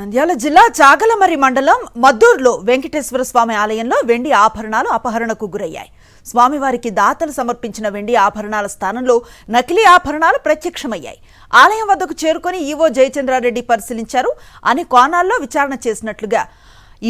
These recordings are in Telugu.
నంద్యాల జిల్లా చాగలమర్రి మండలం మద్దూరులో వెంకటేశ్వర స్వామి ఆలయంలో వెండి ఆభరణాలు అపహరణకు గురయ్యాయి. స్వామివారికి దాతలు సమర్పించిన వెండి ఆభరణాల స్థానంలో నకిలీ ఆభరణాలు ప్రత్యక్షమయ్యాయి. ఆలయం వద్దకు చేరుకొని ఈవో జయచంద్రారెడ్డి పరిశీలించారు. అన్ని కోణాల్లో విచారణ చేసినట్లుగా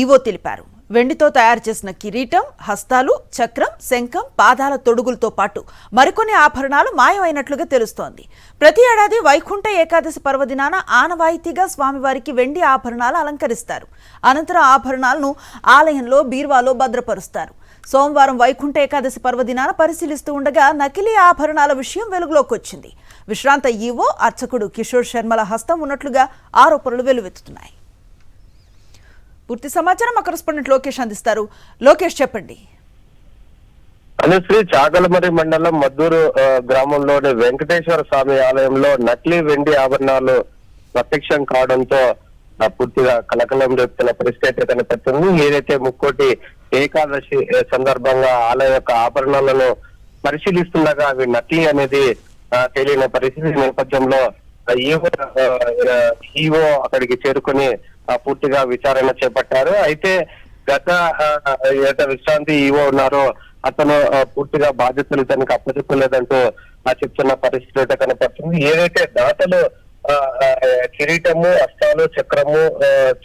ఈవో తెలిపారు. వెండితో తయారు చేసిన కిరీటం, హస్తాలు, చక్రం, శంఖం, పాదాల తొడుగులతో పాటు మరికొన్ని ఆభరణాలు మాయమైనట్లుగా తెలుస్తోంది. ప్రతి ఏడాది వైకుంఠ ఏకాదశి పర్వదినాన ఆనవాయితీగా స్వామివారికి వెండి ఆభరణాలు అలంకరిస్తారు. అనంతరం ఆభరణాలను ఆలయంలో బీరువాలో భద్రపరుస్తారు. సోమవారం వైకుంఠ ఏకాదశి పర్వదినాన పరిశీలిస్తూ ఉండగా నకిలీ ఆభరణాల విషయం వెలుగులోకి వచ్చింది. విశ్రాంత ఈవో అర్చకుడు కిషోర్ శర్మల హస్తం ఉన్నట్లుగా ఆరోపణలు వెలువెత్తుతున్నాయి. పూర్తి సమాచారం మా కరెస్పాండెంట్ లోకేష్ అందిస్తారు. లోకేష్, చెప్పండి. అనుశ్రీ, చాగలమర్రి మండలం మద్దూరు గ్రామంలోని వెంకటేశ్వర స్వామి ఆలయంలో నకిలీ వెండి ఆభరణాలు ప్రత్యక్షం కావడంతో పూర్తిగా కలకలం రేపుతున్న పరిస్థితి కనిపిస్తుంది. ఏదైతే ముక్కోటి ఏకాదశి సందర్భంగా ఆలయ యొక్క ఆభరణాలను పరిశీలిస్తుండగా అవి నకిలీ అనేది తెలియని పరిస్థితి నేపథ్యంలో ఈవో అక్కడికి చేరుకుని పూర్తిగా విచారణ చేపట్టారు. అయితే గత విశ్రాంతి ఈవో ఉన్నారో అతను పూర్తిగా బాధ్యతలు తనకు అప్పచెప్పలేదంటూ చెప్తున్న పరిస్థితి అయితే కనపడుతుంది. ఏదైతే దాతలు కిరీటము, హస్తాలు,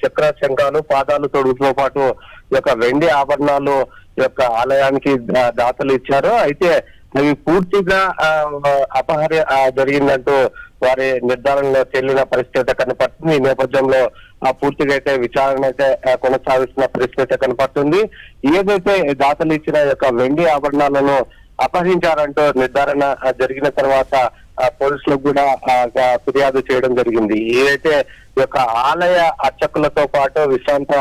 చక్ర శంఖాలు, పాదాలు తొడుగుతో పాటు ఈ యొక్క వెండి ఆభరణాలు యొక్క ఆలయానికి దాతలు ఇచ్చారు. అయితే అవి పూర్తిగా జరిగిందంటూ వారి నిర్ధారణలో తేలిన పరిస్థితి కనపడుతుంది. ఈ నేపథ్యంలో పూర్తిగా అయితే విచారణ అయితే కొనసాగిస్తున్న పరిస్థితి కనపడుతుంది. ఏదైతే దాతలు ఇచ్చిన యొక్క వెండి ఆభరణాలను అపహరించారంటూ నిర్ధారణ జరిగిన తర్వాత పోలీసులకు కూడా ఫిర్యాదు చేయడం జరిగింది. ఏదైతే ఈ యొక్క ఆలయ అర్చకులతో పాటు విశ్రాంత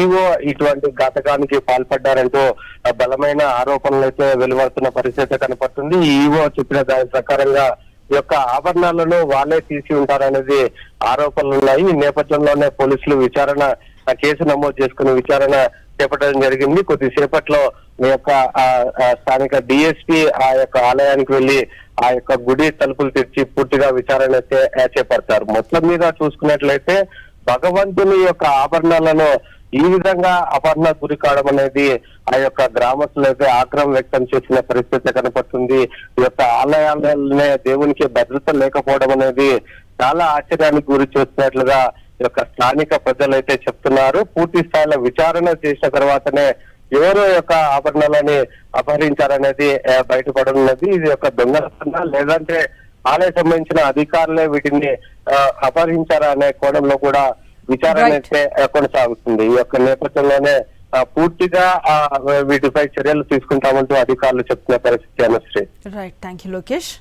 ఈవో ఇటువంటి ఘాతకానికి పాల్పడ్డారంటూ బలమైన ఆరోపణలు అయితే వెలువడుతున్న పరిస్థితి కనపడుతుంది. ఈవో చెప్పిన దాని ప్రకారంగా ఈ యొక్క ఆభరణాలను వాళ్ళే తీసి ఉంటారనేది ఆరోపణలు ఉన్నాయి. ఈ నేపథ్యంలోనే పోలీసులు కేసు నమోదు చేసుకుని విచారణ చేపట్టడం జరిగింది. కొద్దిసేపట్లో ఈ యొక్క స్థానిక డిఎస్పీ ఆ యొక్క ఆలయానికి వెళ్లి ఆ యొక్క గుడి తలుపులు తెరిచి పూర్తిగా విచారణ చేపడతారు. మొత్తం మీద చూసుకున్నట్లయితే భగవంతుని యొక్క ఆభరణాలను ఈ విధంగా అపహరణ గురి కావడం అనేది ఆ యొక్క గ్రామస్తులు అయితే ఆగ్రహం వ్యక్తం చేసిన పరిస్థితి కనపడుతుంది. ఈ యొక్క ఆలయాలనే దేవునికి భద్రత లేకపోవడం అనేది చాలా ఆశ్చర్యానికి గురి చేస్తున్నట్లుగా ఈ యొక్క స్థానిక ప్రజలు అయితే చెప్తున్నారు. పూర్తి స్థాయిలో విచారణ చేసిన తర్వాతనే ఎవరు యొక్క ఆభరణాలని అపహరించారనేది బయటపడనున్నది. ఇది ఒక దొంగతనం లేదంటే ఆలయ సంబంధించిన అధికారులే వీటిని అపహరించారా అనే కోణంలో కూడా విచారణ అయితే కొనసాగుతుంది. ఈ యొక్క నేపథ్యంలోనే పూర్తిగా వీటిపై చర్యలు తీసుకుంటామంటూ అధికారులు చెప్తున్న పరిస్థితి. Anusri, right, thank you Lokesh.